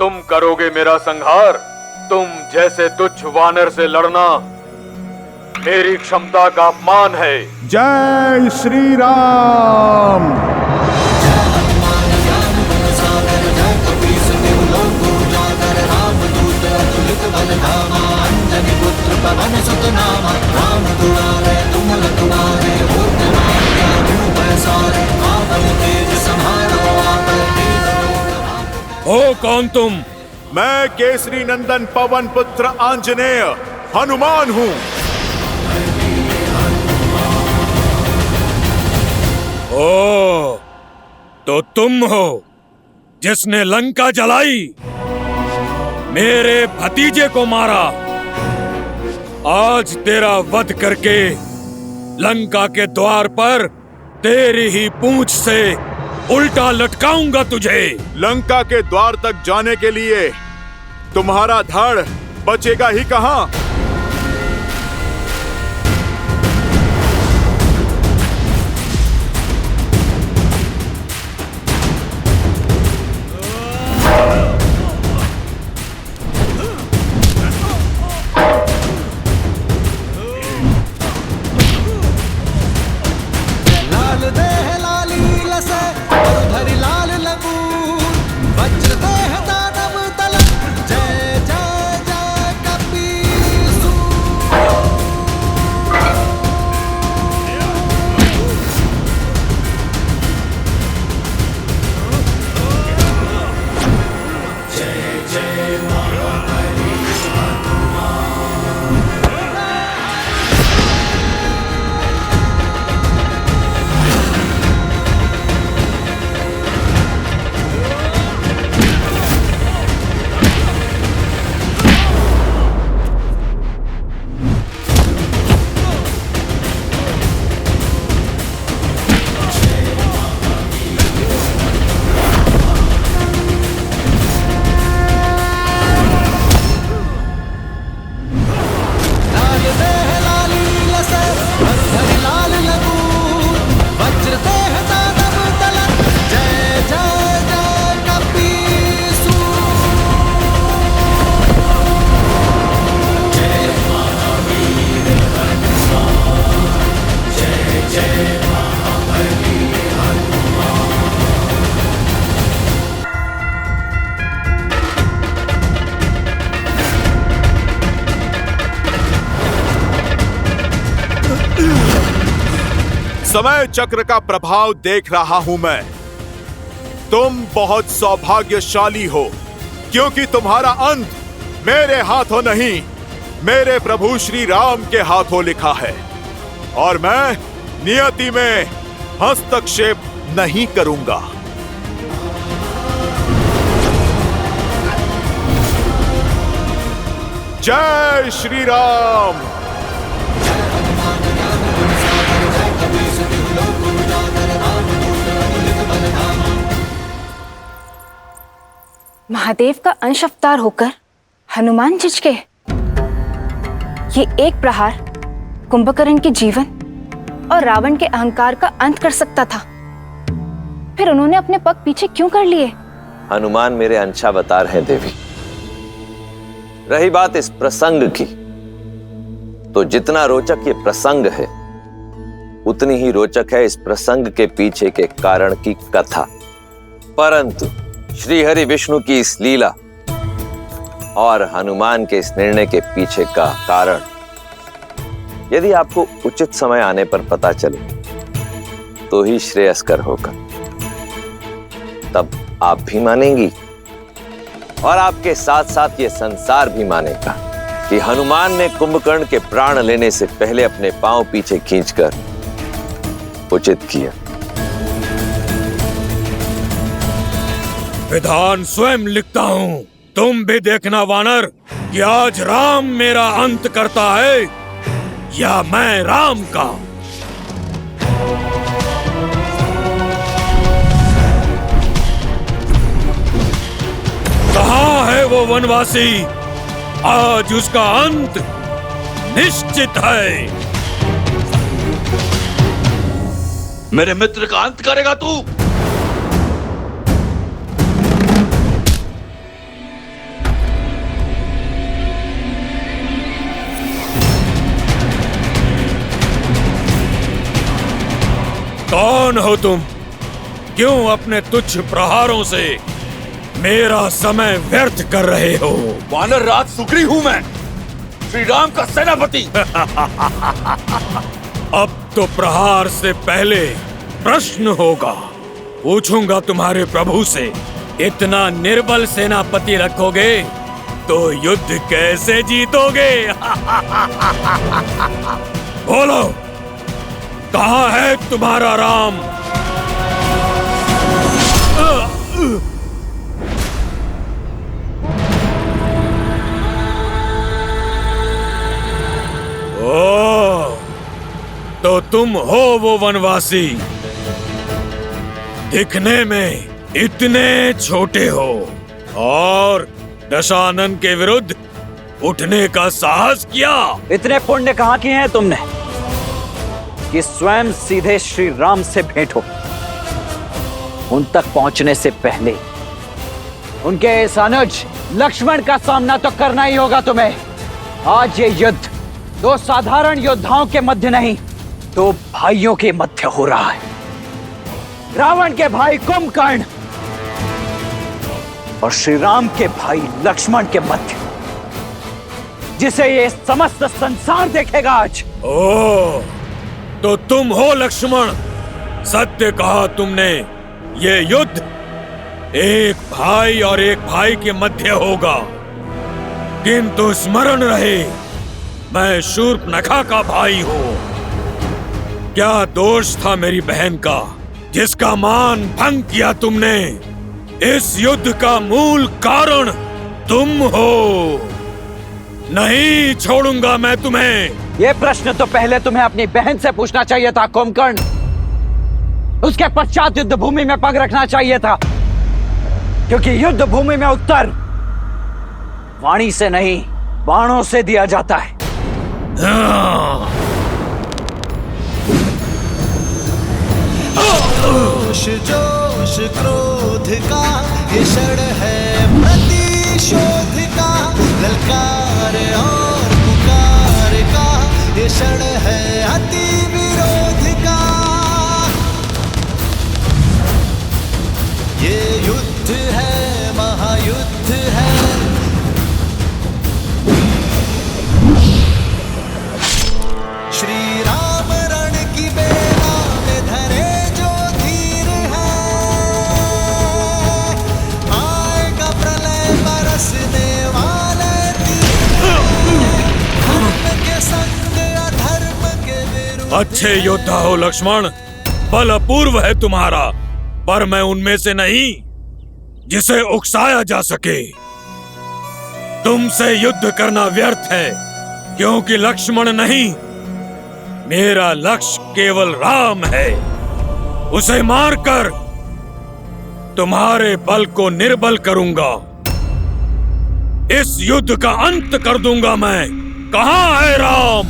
तुम करोगे मेरा संहार? तुम जैसे तुच्छ वानर से लड़ना मेरी क्षमता का अपमान है। जय श्री राम। ओ कौन तुम? मैं केसरी नंदन पवन पुत्र आंजनेय हनुमान हूँ। ओ, तो तुम हो जिसने लंका जलाई, मेरे भतीजे को मारा। आज तेरा वध करके लंका के द्वार पर तेरी ही पूंछ से उल्टा लटकाऊंगा तुझे। लंका के द्वार तक जाने के लिए तुम्हारा धड़ बचेगा ही कहां? समय चक्र का प्रभाव देख रहा हूं मैं। तुम बहुत सौभाग्यशाली हो, क्योंकि तुम्हारा अंत मेरे हाथों नहीं, मेरे प्रभु श्री राम के हाथों लिखा है। और मैं नियति में हस्तक्षेप नहीं करूंगा। जय श्री राम। महादेव का अंश अवतार होकर हनुमान झिझके। ये एक प्रहार कुंभकर्ण के जीवन और रावण के अहंकार का अंत कर सकता था। फिर उन्होंने अपने पग पीछे क्यों कर लिए? हनुमान मेरे अंशावतार हैं देवी। रही बात इस प्रसंग की, तो जितना रोचक ये प्रसंग है, उतनी ही रोचक है इस प्रसंग के पीछे के कारण की कथा। परंतु श्री हरि विष्णु की इस लीला और हनुमान के इस निर्णय के पीछे का कारण यदि आपको उचित समय आने पर पता चले तो ही श्रेयस्कर होगा। तब आप भी मानेंगी और आपके साथ साथ ये संसार भी मानेगा कि हनुमान ने कुंभकर्ण के प्राण लेने से पहले अपने पांव पीछे खींचकर उचित किया। विधान स्वयं लिखता हूँ, तुम भी देखना वानर कि आज राम मेरा अंत करता है या मैं राम का। कहाँ है वो वनवासी? आज उसका अंत निश्चित है। मेरे मित्र का अंत करेगा तू? कौन हो तुम? क्यों अपने तुच्छ प्रहारों से मेरा समय व्यर्थ कर रहे हो? वानर राज सुग्री हूं मैं, श्री राम का सेनापति। अब तो प्रहार से पहले प्रश्न होगा। पूछूंगा तुम्हारे प्रभु से, इतना निर्बल सेनापति रखोगे तो युद्ध कैसे जीतोगे? बोलो, कहाँ है तुम्हारा राम? ओ, तो तुम हो वो वनवासी। दिखने में इतने छोटे हो और दशानन के विरुद्ध उठने का साहस किया। इतने पुण्य कहाँ किए हैं तुमने कि स्वयं सीधे श्री राम से भेंट हो? उन तक पहुंचने से पहले उनके इस अनुज लक्ष्मण का सामना तो करना ही होगा तुम्हें। आज ये युद्ध दो साधारण योद्धाओं के मध्य नहीं, दो भाइयों के मध्य हो रहा है। रावण के भाई कुंभकर्ण और श्री राम के भाई लक्ष्मण के मध्य, जिसे ये समस्त संसार देखेगा आज। ओ, तो तुम हो लक्ष्मण। सत्य कहा तुमने, ये युद्ध एक भाई और एक भाई के मध्य होगा। किंतु स्मरण रहे, मैं शूर्पणखा का भाई हूँ। क्या दोष था मेरी बहन का, जिसका मान भंग किया तुमने? इस युद्ध का मूल कारण तुम हो। नहीं छोड़ूंगा मैं तुम्हें। ये प्रश्न तो पहले तुम्हें अपनी बहन से पूछना चाहिए था कुंभकर्ण। उसके पश्चात युद्ध भूमि में पग रखना चाहिए था, क्योंकि युद्ध भूमि में उत्तर वाणी से नहीं, बाणों से दिया जाता है। जोश क्रोध का ये क्षण है प्रतिशोध का, ललकार और पुकार का ये क्षण है अति विरोध का। ये युद्ध है, महायुद्ध है। श्री राम रण की बेला में धरे जो धीर है, आएगा प्रलय बरसने वाले धर्म के संग अधर्म के विरुद्ध। अच्छे योद्धा हो लक्ष्मण, बल अपूर्व है तुम्हारा, पर मैं उनमें से नहीं जिसे उकसाया जा सके। तुमसे युद्ध करना व्यर्थ है, क्योंकि लक्ष्मण नहीं, मेरा लक्ष्य केवल राम है। उसे मारकर तुम्हारे बल को निर्बल करूंगा। इस युद्ध का अंत कर दूंगा मैं। कहाँ है राम?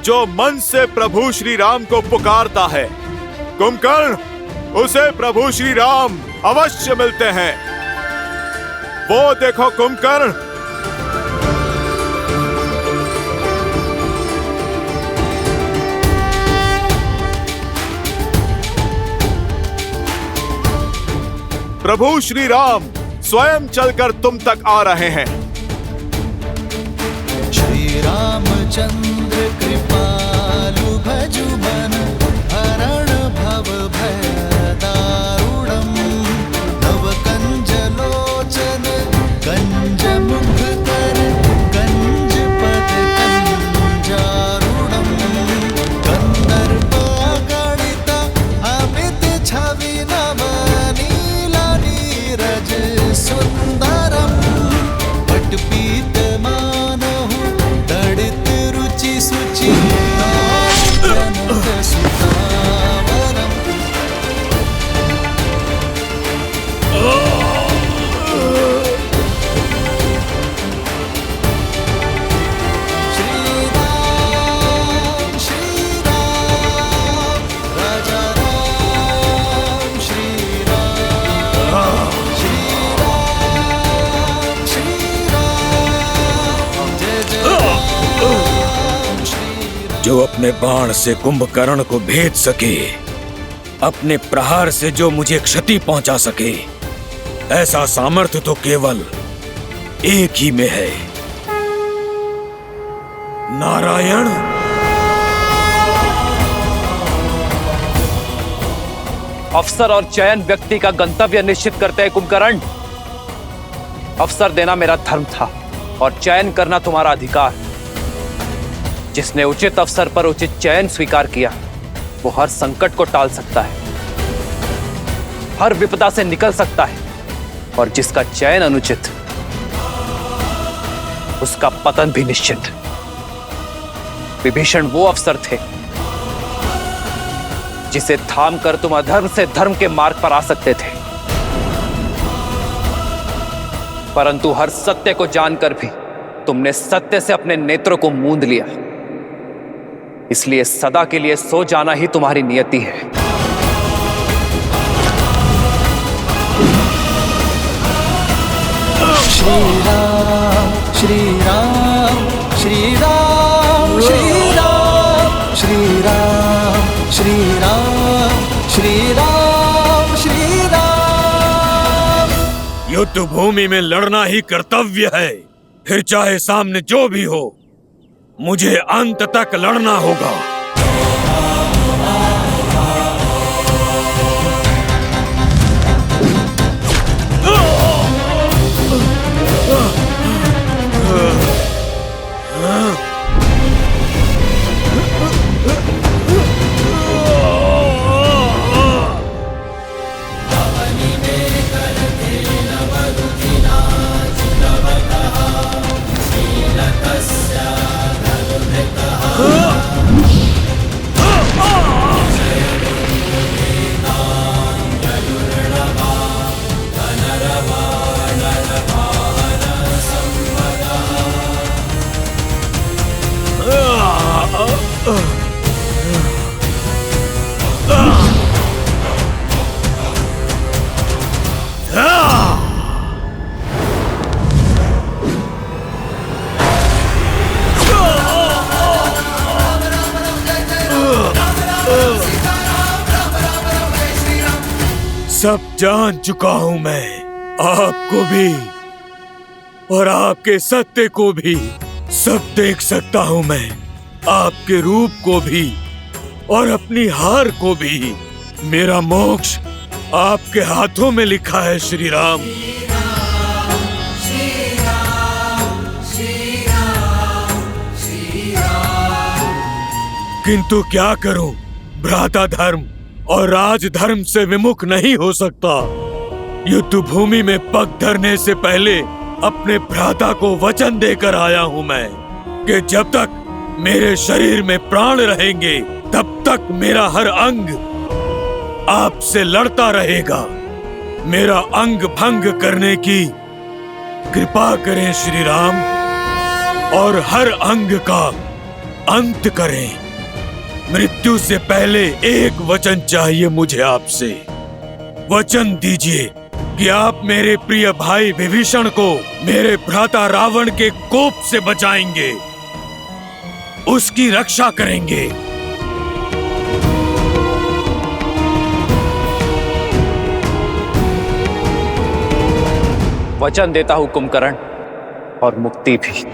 जो मन से प्रभु श्री राम को पुकारता है, कुंभकर्ण, उसे प्रभु श्री राम अवश्य मिलते हैं। वो देखो कुंभकर्ण, प्रभु श्री राम स्वयं चलकर तुम तक आ रहे हैं। श्री रामचंद्र कृपालु भजु मन, हरण भव भय दारुणम। नव कंज लोचन कंज मुख कर, कंज पद कंजारुणम। कंदर्प गणित अमित छवि नव, नीला नीरज सुंदरम। पट पीत मानहु दड़ित रुचि जो अपने बाण से कुंभकर्ण को भेद सके, अपने प्रहार से जो मुझे क्षति पहुंचा सके, ऐसा सामर्थ्य तो केवल एक ही में है, नारायण। अवसर और चयन व्यक्ति का गंतव्य निश्चित करते हैं कुंभकर्ण। अवसर देना मेरा धर्म था और चयन करना तुम्हारा अधिकार। जिसने उचित अवसर पर उचित चयन स्वीकार किया, वो हर संकट को टाल सकता है, हर विपदा से निकल सकता है, और जिसका चयन अनुचित, उसका पतन भी निश्चित। विभीषण वो अवसर थे जिसे थाम कर तुम अधर्म से धर्म के मार्ग पर आ सकते थे, परंतु हर सत्य को जानकर भी तुमने सत्य से अपने नेत्रों को मूंद लिया। इसलिए सदा के लिए सो जाना ही तुम्हारी नियति है। श्री राम श्री राम श्री राम श्री राम श्री राम श्री राम श्री राम श्री राम। युद्ध भूमि में लड़ना ही कर्तव्य है, फिर चाहे सामने जो भी हो, मुझे अंत तक लड़ना होगा। सब जान चुका हूं मैं, आपको भी और आपके सत्य को भी। सब देख सकता हूं मैं, आपके रूप को भी और अपनी हार को भी। मेरा मोक्ष आपके हाथों में लिखा है श्री राम। किंतु क्या करूं, भ्राता धर्म और राजधर्म से विमुख नहीं हो सकता। युद्ध भूमि में पग धरने से पहले अपने भ्राता को वचन देकर आया हूं मैं कि जब तक मेरे शरीर में प्राण रहेंगे, तब तक मेरा हर अंग आपसे लड़ता रहेगा। मेरा अंग भंग करने की कृपा करें श्री राम, और हर अंग का अंत करें। मृत्यु से पहले एक वचन चाहिए मुझे आपसे। वचन दीजिए कि आप मेरे प्रिय भाई विभीषण को मेरे भ्राता रावण के कोप से बचाएंगे, उसकी रक्षा करेंगे। वचन देता हूं कुंभकर्ण, और मुक्ति भी।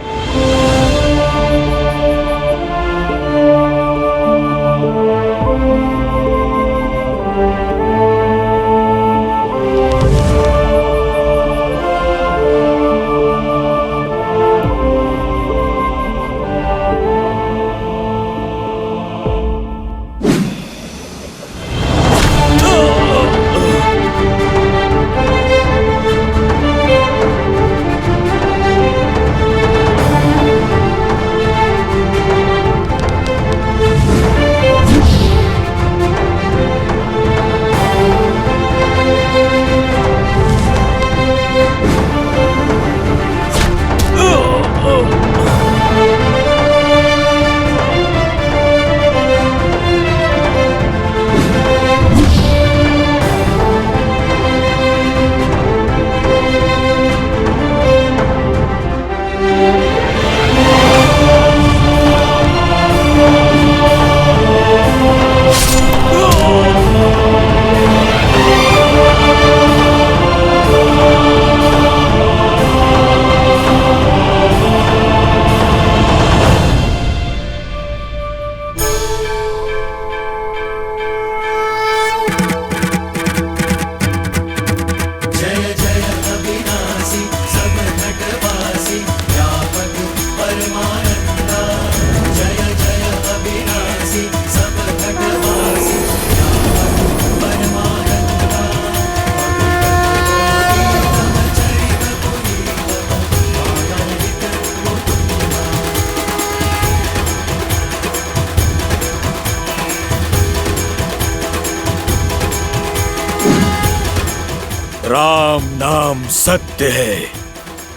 राम नाम सत्य है,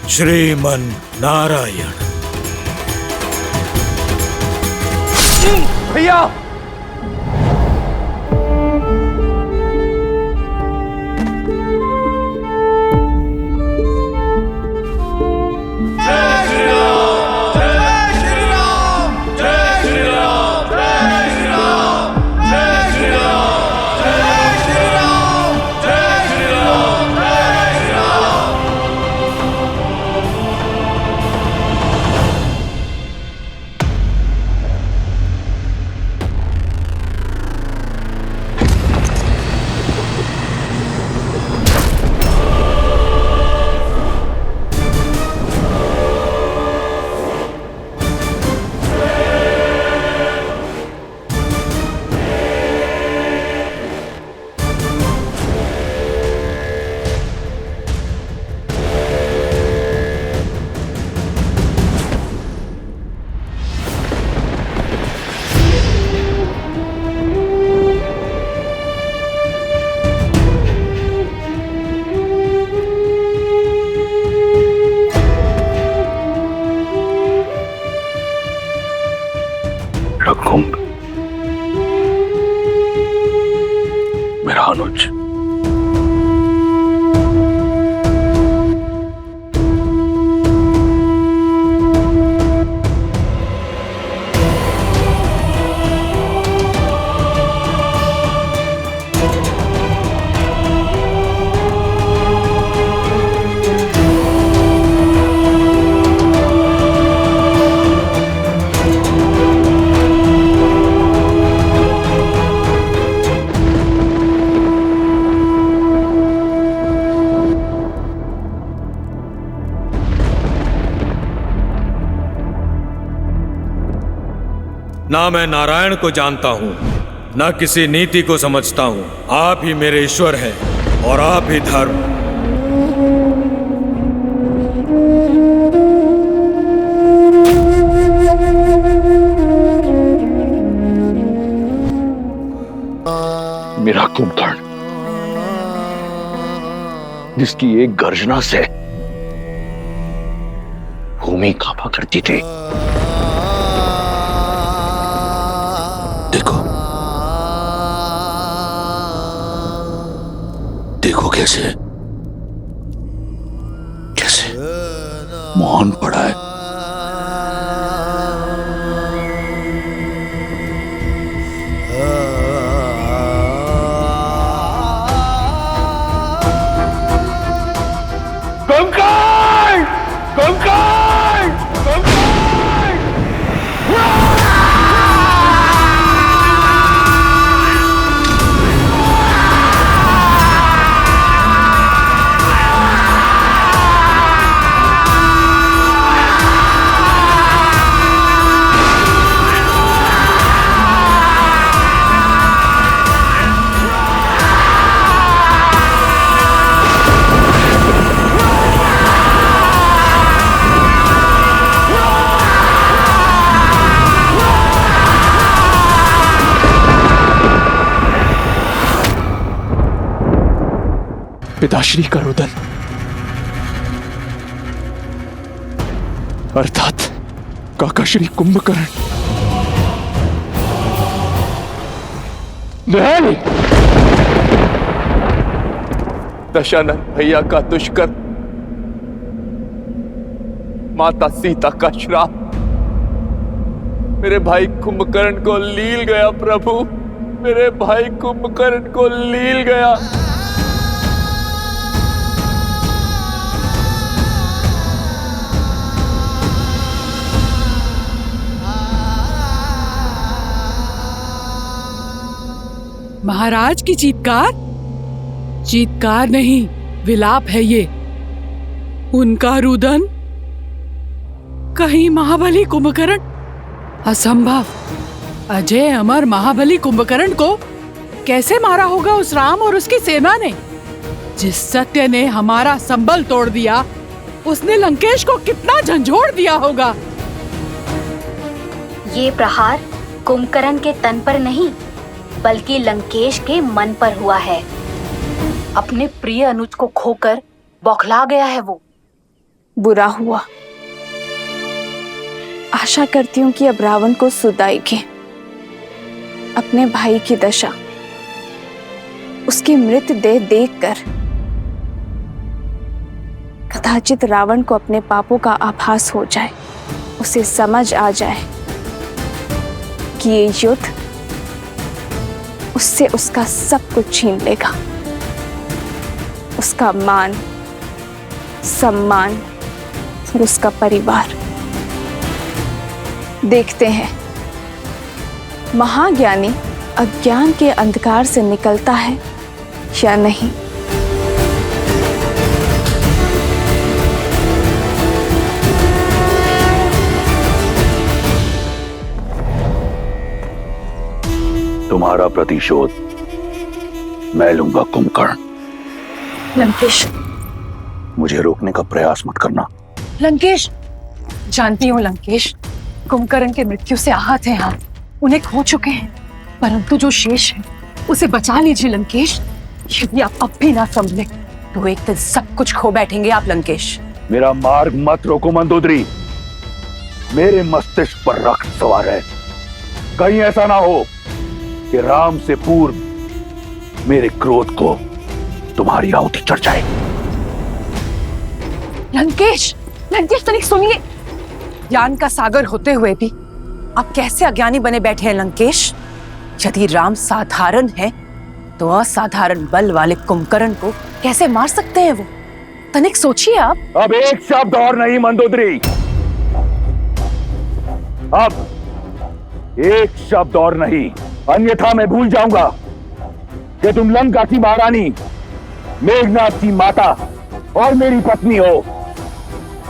श्रीमन नारायण। भैया रघुकुंभ, मेरा अनुज, ना मैं नारायण को जानता हूं, ना किसी नीति को समझता हूं। आप ही मेरे ईश्वर हैं और आप ही धर्म। मेरा कुंभकर्ण, जिसकी एक गर्जना से भूमि कांपा करती थी, देखो कैसे कैसे मौन पड़ा है। कंकाल! कंकाल! कंकाल! पिताश्री का रुदन, अर्थात काकाश्री कुंभकर्ण, नहीं, दशानन भैया का दुष्कर्म, माता सीता का श्राप मेरे भाई कुंभकर्ण को लील गया। प्रभु, मेरे भाई कुंभकर्ण को लील गया। महाराज की चीत्कार? चीत्कार नहीं, विलाप है ये। उनका रुदन? कहीं महाबली कुंभकर्ण? असंभव। अजय अमर महाबली कुंभकर्ण को कैसे मारा होगा उस राम और उसकी सेना ने? जिस सत्य ने हमारा संबल तोड़ दिया, उसने लंकेश को कितना झंझोड़ दिया होगा। ये प्रहार कुंभकर्ण के तन पर नहीं, बल्कि लंकेश के मन पर हुआ है। अपने प्रिय अनुज को खोकर बौखला गया है वो। बुरा हुआ। आशा करती हूँ कि अब रावण को सुध आएगी। अपने भाई की दशा, उसकी मृत देह देखकर कदाचित रावण को अपने पापों का आभास हो जाए, उसे समझ आ जाए कि ये युद्ध उससे उसका सब कुछ छीन लेगा, उसका मान, सम्मान और उसका परिवार। देखते हैं महाज्ञानी अज्ञान के अंधकार से निकलता है या नहीं। तुम्हारा प्रतिशोध मैं लूंगा कुंभकर्ण। लंकेश, मुझे रोकने का प्रयास मत करना। लंकेश, जानती हूँ लंकेश, कुंभकर्ण के मृत्यु से आहत हैं आप, उन्हें खो चुके हैं, परंतु जो शेष है उसे बचा लीजिए लंकेश। यदि आप अब भी ना संभले तो एक दिन सब कुछ खो बैठेंगे आप लंकेश। मेरा मार्ग मत रोको मंदोदरी। मेरे मस्तिष्क पर रक्त सवार है। कहीं ऐसा ना हो कि राम से पूर्व मेरे क्रोध को तुम्हारी आहुति चढ़ जाए। लंकेश, लंकेश तनिक सुनिए। ज्ञान का सागर होते हुए भी आप कैसे अज्ञानी बने बैठे हैं लंकेश? यदि राम साधारण है तो असाधारण बल वाले कुंभकर्ण को कैसे मार सकते हैं वो? तनिक सोचिए आप। अब एक शब्द और नहीं मंदोदरी, अब एक शब्द और नहीं, अन्यथा मैं भूल जाऊंगा कि तुम लंका की महारानी, मेघनाथ की माता और मेरी पत्नी हो।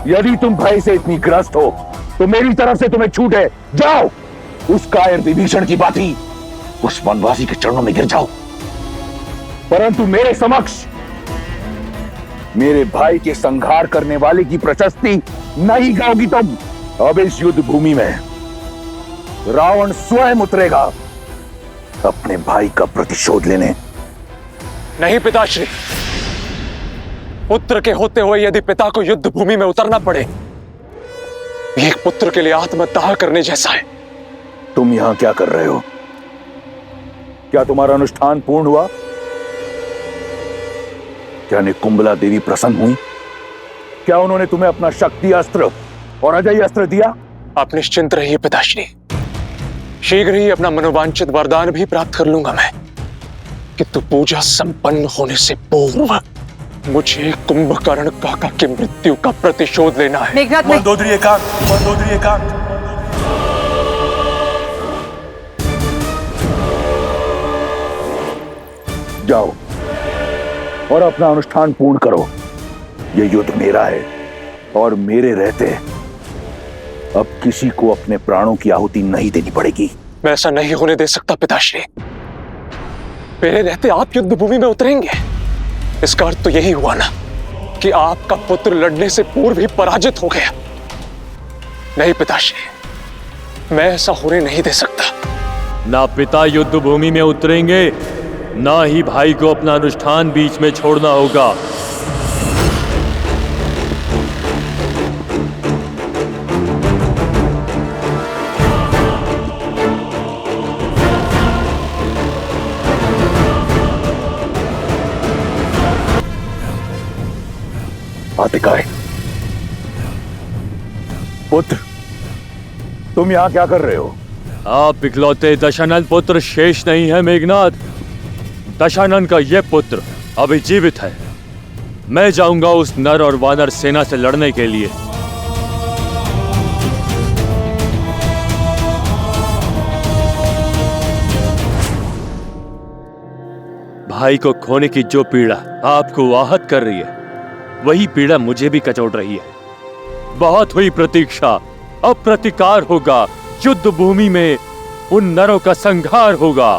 यदि तुम भय से इतनी ग्रस्त हो तो मेरी तरफ से तुम्हें छूट है। जाओ, उस कायर विभीषण की बाती उस वनवासी के चरणों में गिर जाओ, परंतु मेरे समक्ष मेरे भाई के संहार करने वाले की प्रशस्ति नहीं गाओगी तुम। अब इस युद्ध भूमि में रावण स्वयं उतरेगा अपने भाई का प्रतिशोध लेने। नहीं पिताश्री, पुत्र के होते हुए यदि पिता को युद्ध भूमि में उतरना पड़े, ये एक पुत्र के लिए आत्मदाह करने जैसा है। तुम यहां क्या कर रहे हो? क्या तुम्हारा अनुष्ठान पूर्ण हुआ? क्या निकुंबला देवी प्रसन्न हुई? क्या उन्होंने तुम्हें अपना शक्ति अस्त्र और अजय अस्त्र दिया? आप निश्चिंत रहिए पिताश्री, शीघ्र ही अपना मनोवांछित वरदान भी प्राप्त कर लूंगा मैं, किंतु पूजा संपन्न होने से पूर्व मुझे कुंभकर्ण काका की मृत्यु का प्रतिशोध लेना है। मंदोदरी एकांत, मंदोदरी एकांत। जाओ और अपना अनुष्ठान पूर्ण करो। यह युद्ध मेरा है और मेरे रहते अब किसी को अपने प्राणों की आहुति नहीं देनी पड़ेगी। मैं ऐसा नहीं होने दे सकता पिताश्री। मेरे रहते आप युद्ध भूमि में उतरेंगे, इसका अर्थ तो यही हुआ ना कि आपका पुत्र लड़ने से पूर्व ही पराजित हो गया। नहीं पिताश्री, मैं ऐसा होने नहीं दे सकता। ना पिता युद्ध भूमि में उतरेंगे, ना ही भाई को अपना अनुष्ठान बीच में छोड़ना होगा। आतिकाय, पुत्र, तुम यहां क्या कर रहे हो? आप इकलौते दशानन पुत्र शेष नहीं है मेघनाथ। दशानन का यह पुत्र अभी जीवित है। मैं जाऊंगा उस नर और वानर सेना से लड़ने के लिए। भाई को खोने की जो पीड़ा आपको आहत कर रही है, वही पीड़ा मुझे भी कचोट रही है। बहुत हुई प्रतीक्षा, अब प्रतिकार होगा। युद्ध भूमि में उन नरों का संहार होगा।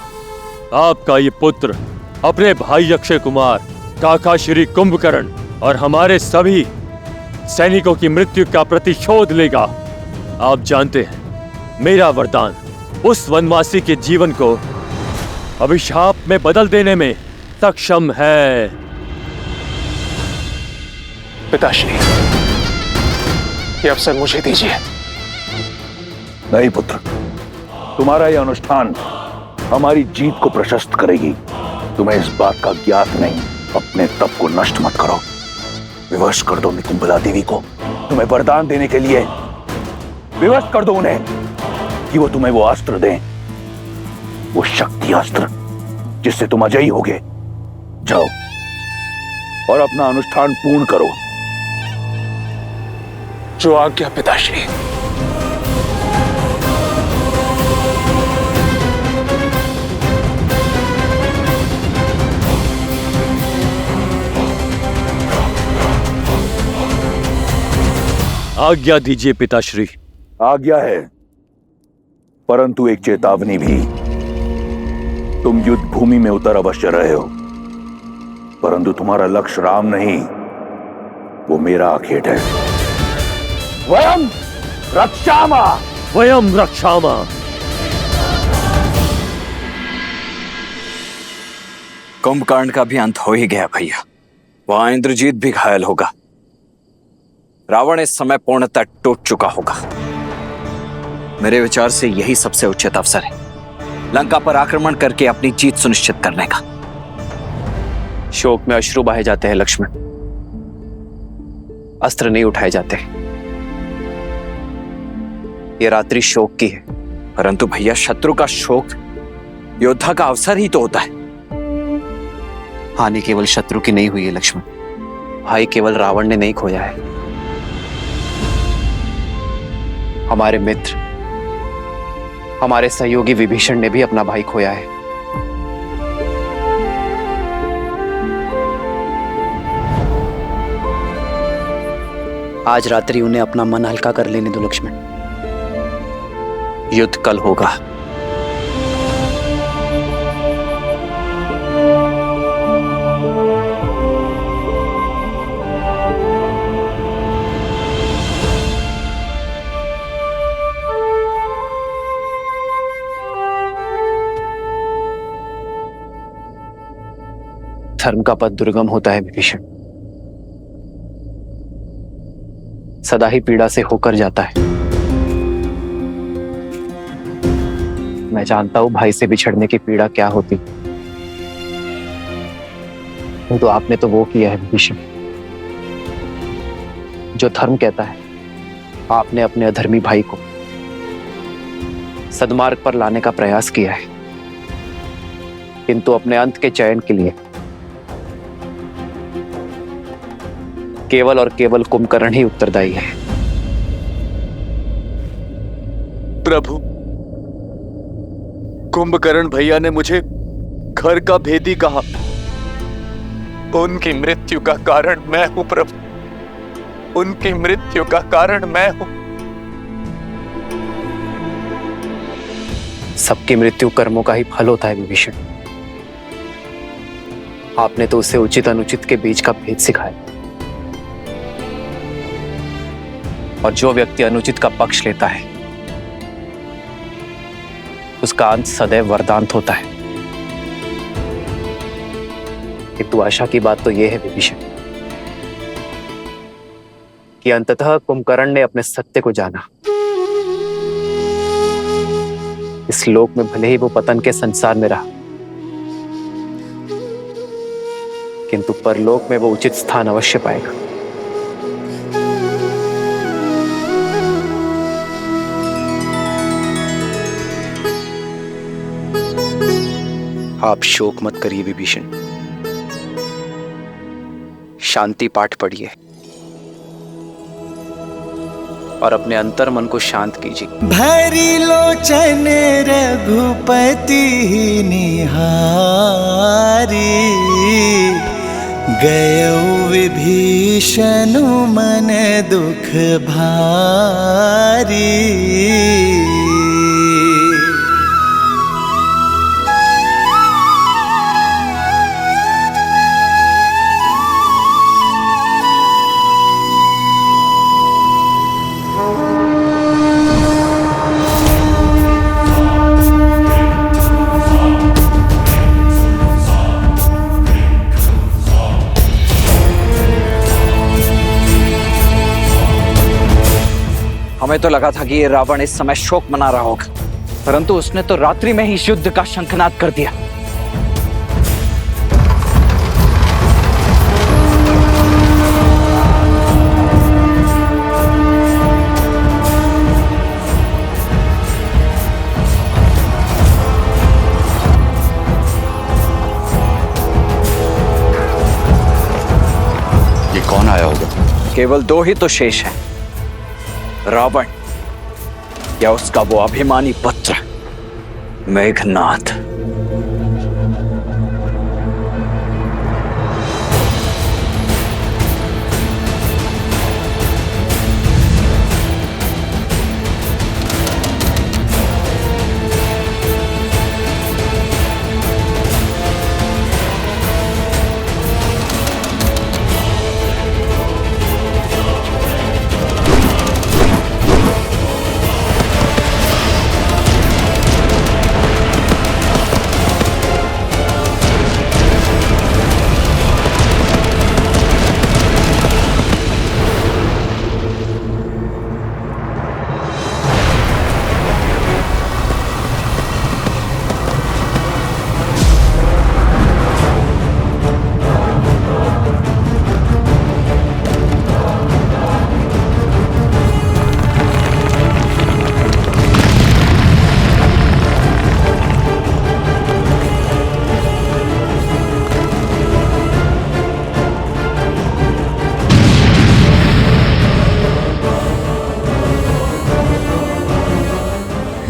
आपका ये पुत्र अपने भाई अक्षय कुमार, काका श्री कुंभकर्ण और हमारे सभी सैनिकों की मृत्यु का प्रतिशोध लेगा। आप जानते हैं, मेरा वरदान उस वनवासी के जीवन को अभिशाप में बदल देने में सक्षम है। पिताश्री, ये अवसर मुझे दीजिए। नहीं पुत्र, तुम्हारा यह अनुष्ठान हमारी जीत को प्रशस्त करेगी। तुम्हें इस बात का ज्ञात नहीं, अपने तप को नष्ट मत करो। विवश कर दो निकुंभला देवी को, तुम्हें वरदान देने के लिए विवश कर दो उन्हें कि वो तुम्हें वो अस्त्र दें, वो शक्ति अस्त्र जिससे तुम अजयी होगे। जाओ और अपना अनुष्ठान पूर्ण करो। जो आज्ञा पिताश्री। आज्ञा दीजिए पिताश्री। आज्ञा है, परंतु एक चेतावनी भी। तुम युद्ध भूमि में उतर अवश्य रहे हो, परंतु तुम्हारा लक्ष्य राम नहीं, वो मेरा आखेट है। वयम रक्षामा, वयम रक्षामा। कुंभकर्ण का भी अंत हो ही गया भैया। वहां इंद्रजीत भी घायल होगा। रावण इस समय पूर्णतः टूट चुका होगा। मेरे विचार से यही सबसे उचित अवसर है लंका पर आक्रमण करके अपनी जीत सुनिश्चित करने का। शोक में अश्रु बहे जाते हैं लक्ष्मण, अस्त्र नहीं उठाए जाते। ये रात्रि शोक की है। परंतु भैया, शत्रु का शोक योद्धा का अवसर ही तो होता है। हानि केवल शत्रु की नहीं हुई है लक्ष्मण, भाई केवल रावण ने नहीं खोया है। हमारे मित्र, हमारे सहयोगी विभीषण ने भी अपना भाई खोया है। आज रात्रि उन्हें अपना मन हल्का कर लेने दो लक्ष्मण। युद्ध कल होगा। धर्म का पथ दुर्गम होता है विभीषण, सदा ही पीड़ा से होकर जाता है। मैं जानता हूं भाई से बिछड़ने की पीड़ा क्या होती, तो आपने तो वो किया है विभीषण जो धर्म कहता है। आपने अपने अधर्मी भाई को सद्मार्ग पर लाने का प्रयास किया है, किंतु अपने अंत के चयन के लिए केवल और केवल कुंभकर्ण ही उत्तरदायी है। प्रभु, कुंभकर्ण भैया ने मुझे घर का भेदी कहा। उनकी मृत्यु का कारण मैं हूं प्रभु, उनकी मृत्यु का कारण मैं हूं। सबकी मृत्यु कर्मों का ही फल होता है विभीषण। आपने तो उसे उचित अनुचित के बीच का भेद सिखाया, और जो व्यक्ति अनुचित का पक्ष लेता है उसका अंत सदैव वरदांत होता है। किंतु आशा की बात तो यह है विभीषण कि अंततः कुंभकर्ण ने अपने सत्य को जाना। इस लोक में भले ही वो पतन के संसार में रहा, किंतु परलोक में वो उचित स्थान अवश्य पाएगा। आप शोक मत करिए विभीषण, शांति पाठ पढ़िए और अपने अंतर मन को शांत कीजिए। भरी लोचन रघुपति निहारी, गयो विभीषण मन दुख भारी। हमें तो लगा था कि ये रावण इस समय शोक मना रहा होगा, परंतु उसने तो रात्रि में ही इस युद्ध का शंखनाद कर दिया। ये कौन आया होगा? केवल दो ही तो शेष हैं, रावण या उसका वो अभिमानी पुत्र मेघनाद।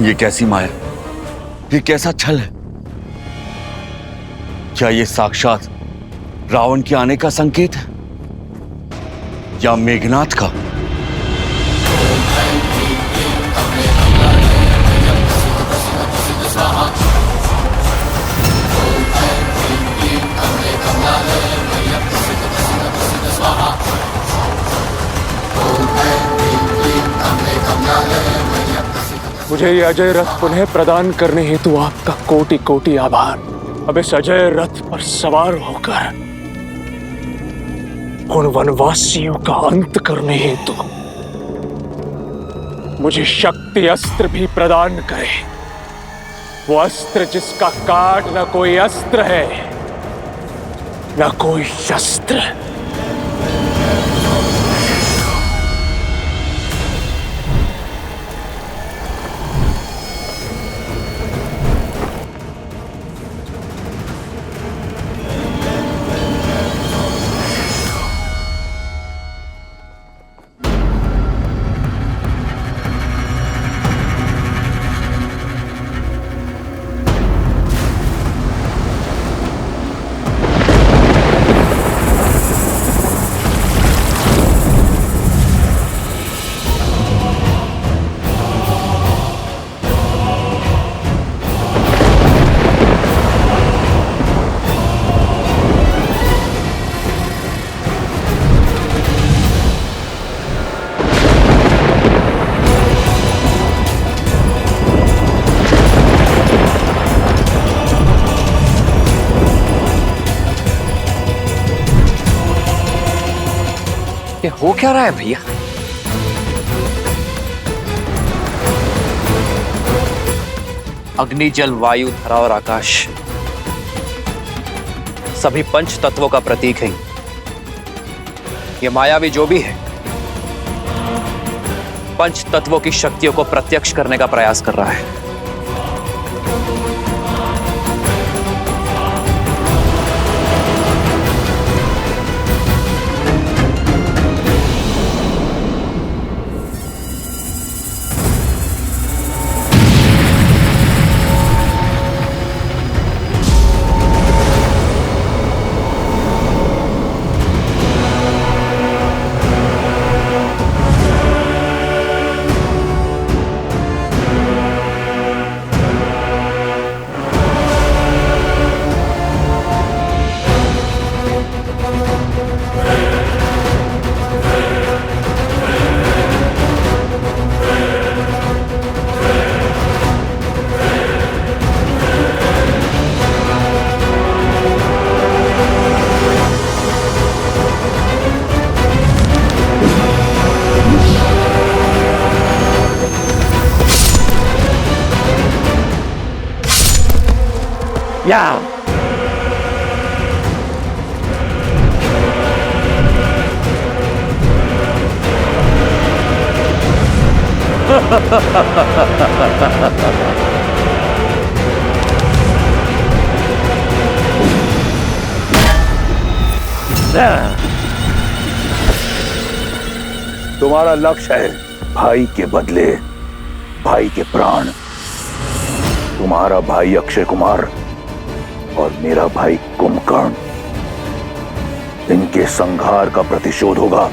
ये कैसी माया, ये कैसा छल है? क्या ये साक्षात रावण के आने का संकेत है या मेघनाद का? मुझे ये अजय रथ पुनः प्रदान करने हेतु आपका कोटि कोटि आभार। अब इस अजय रथ पर सवार होकर उन वनवासियों का अंत करने हेतु मुझे शक्ति अस्त्र भी प्रदान करे। वो अस्त्र जिसका काट न कोई अस्त्र है न कोई शस्त्र। ये हो क्या रहा है भैया? अग्नि, जल, वायु, धरा और आकाश सभी पंच तत्वों का प्रतीक है। ये मायावी जो भी है पंच तत्वों की शक्तियों को प्रत्यक्ष करने का प्रयास कर रहा है। या तुम्हारा लक्ष्य है भाई के बदले भाई के प्राण। तुम्हारा भाई अक्षय कुमार और मेरा भाई कुंभकर्ण, इनके संहार का प्रतिशोध होगा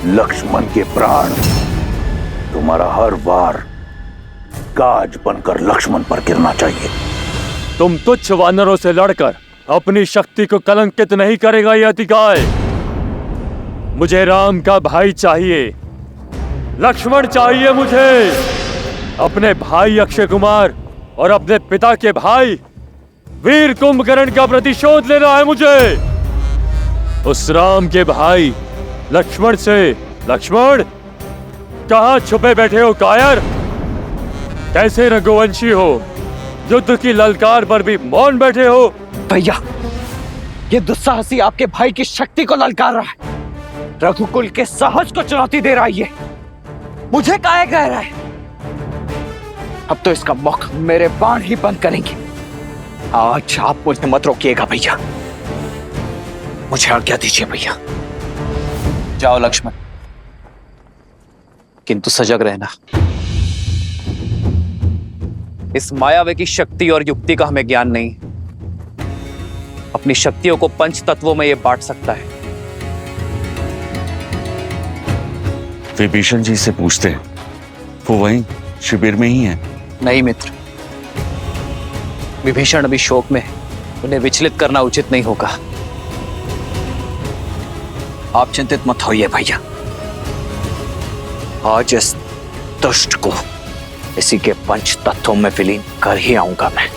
लक्ष्मण के प्राण। तुम्हारा हर वार गाज बनकर लक्ष्मण पर गिरना चाहिए। तुम तुच्छ वानरों से लड़कर अपनी शक्ति को कलंकित नहीं करेगा यह अधिकार। मुझे राम का भाई चाहिए, लक्ष्मण चाहिए मुझे। अपने भाई अक्षय कुमार और अपने पिता के भाई वीर कुंभकर्ण का प्रतिशोध लेना है मुझे। उस राम के भाई लक्ष्मण से। लक्ष्मण, कहां छुपे बैठे हो कायर? कैसे रघुवंशी हो, युद्ध की ललकार पर भी मौन बैठे हो? भैया, ये दुस्साहसी आपके भाई की शक्ति को ललकार रहा है, रघुकुल के साहस को चुनौती दे रहा है। ये मुझे काहे कह रहा है? अब तो इसका मुख मेरे बाण ही बंद करेंगे। आज आप मुझे मत रोकिएगा भैया, मुझे आज्ञा दीजिए भैया। जाओ लक्ष्मण, किंतु सजग रहना। इस मायावी की शक्ति और युक्ति का हमें ज्ञान नहीं। अपनी शक्तियों को पंच तत्वों में यह बांट सकता है। विभीषण जी से पूछते हैं, वो वहीं शिविर में ही है। नहीं मित्र, विभीषण अभी शोक में है, उन्हें विचलित करना उचित नहीं होगा। आप चिंतित मत होइए भैया, आज इस दुष्ट को इसी के पंच तत्वों में विलीन कर ही आऊंगा मैं।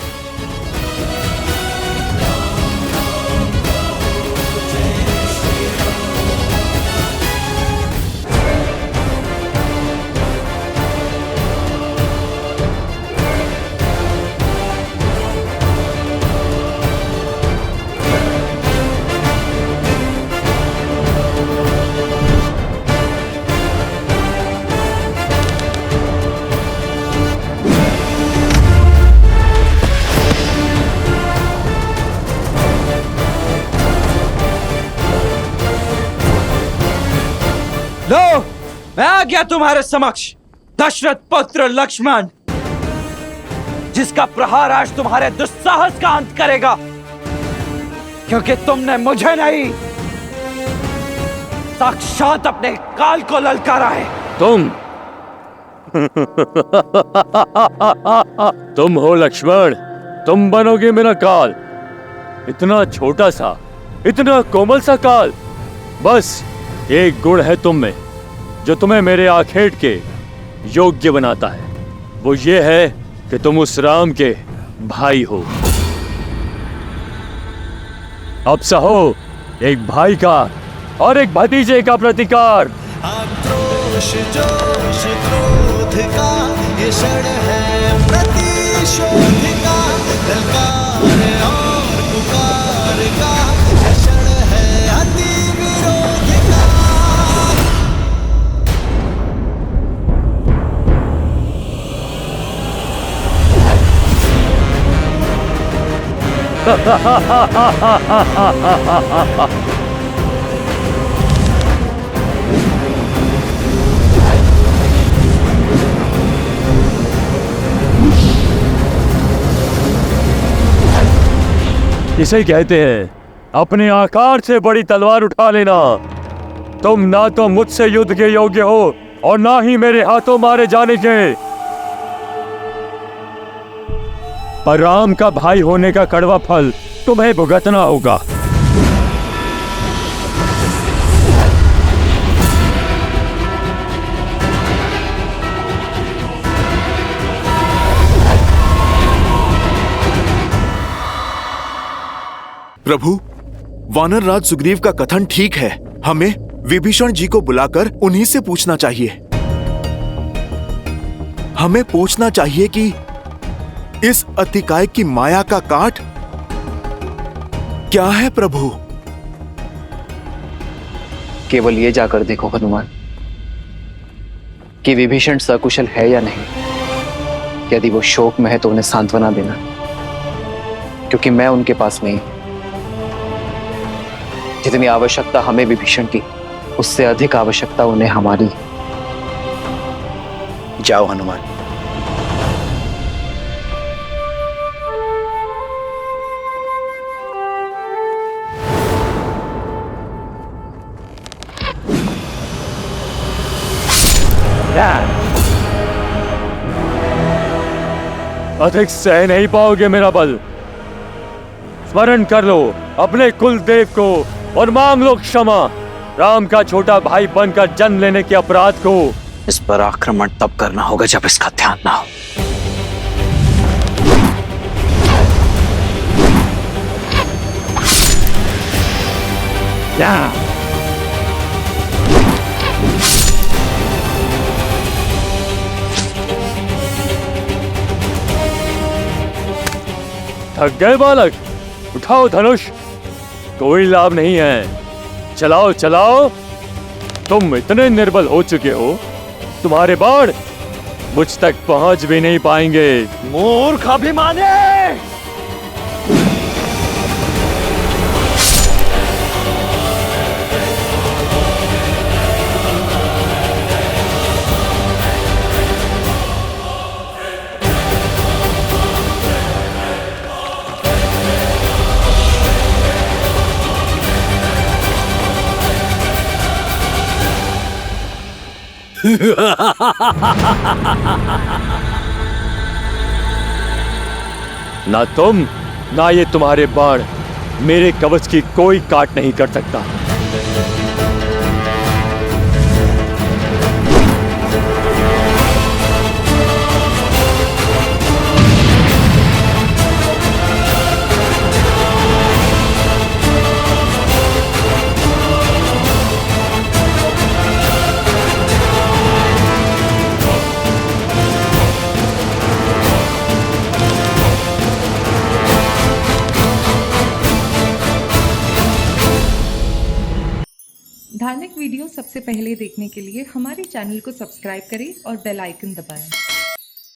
लो, मैं आ गया तुम्हारे समक्ष, दशरथ पुत्र लक्ष्मण, जिसका प्रहार आज तुम्हारे दुस्साहस का अंत करेगा, क्योंकि तुमने मुझे नहीं, साक्षात अपने काल को ललकारा है। तुम हो लक्ष्मण, तुम बनोगे मेरा काल। इतना छोटा सा, इतना कोमल सा काल। बस एक गुण है तुम में जो तुम्हें मेरे आखेट के योग्य बनाता है, वो ये है कि तुम उस राम के भाई हो। अब सहो एक भाई का और एक भतीजे का प्रतिकार। आक्रोश जोश क्रोध का ये क्षण है प्रतिशोध का, ललकार और पुकार का ये क्षण है अति विरोध का। इसे कहते हैं अपने आकार से बड़ी तलवार उठा लेना। तुम ना तो मुझसे युद्ध के योग्य हो और ना ही मेरे हाथों मारे जाने के। पर राम का भाई होने का कड़वा फल तुम्हें भुगतना होगा। प्रभु, वानर राज सुग्रीव का कथन ठीक है। हमें विभीषण जी को बुलाकर उन्हीं से पूछना चाहिए। हमें पूछना चाहिए कि इस अतिकाय की माया का काट क्या है प्रभु? केवल ये जाकर देखो हनुमान कि विभीषण सकुशल है या नहीं। यदि वो शोक में है तो उन्हें सांत्वना देना, क्योंकि मैं उनके पास नहीं। जितनी आवश्यकता हमें विभीषण की, उससे अधिक आवश्यकता उन्हें हमारी। जाओ हनुमान। अधिक सह नहीं पाओगे मेरा बल। स्मरण कर लो अपने कुल देव को और मांग लो क्षमा राम का छोटा भाई बनकर जन्म लेने के अपराध को। इस पर आक्रमण तब करना होगा जब इसका ध्यान ना हो। थक गए बालक? उठाओ धनुष, कोई लाभ नहीं है। चलाओ चलाओ, तुम इतने निर्बल हो चुके हो, तुम्हारे बाण मुझ तक पहुंच भी नहीं पाएंगे। मूर्ख अभिमानी! ना तुम ना ये तुम्हारे बाण मेरे कवच की कोई काट नहीं कर सकता। धार्मिक वीडियो सबसे पहले देखने के लिए हमारे चैनल को सब्सक्राइब करें और बेल आइकन दबाएं।